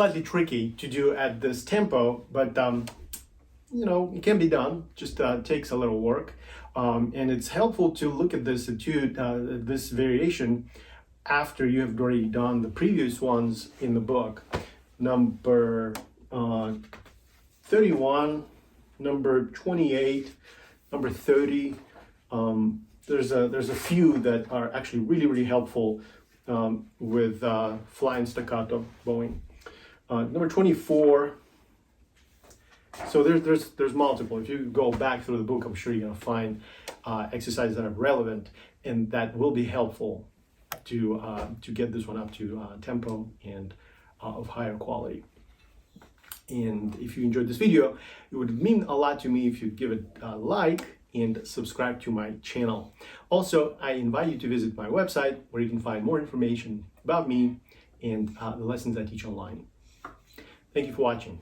slightly tricky to do at this tempo, but you know, it can be done, just takes a little work. And it's helpful to look at this etude, this variation, after you have already done the previous ones in the book. Number 31, number 28, number 30. There's a few that are actually really helpful with flying staccato bowing. Number 24. So there's multiple. If you go back through the book, I'm sure you're gonna find exercises that are relevant and that will be helpful to get this one up to tempo and of higher quality. And if you enjoyed this video, it would mean a lot to me if you give it a like and subscribe to my channel. Also, I invite you to visit my website where you can find more information about me and the lessons I teach online. Thank you for watching.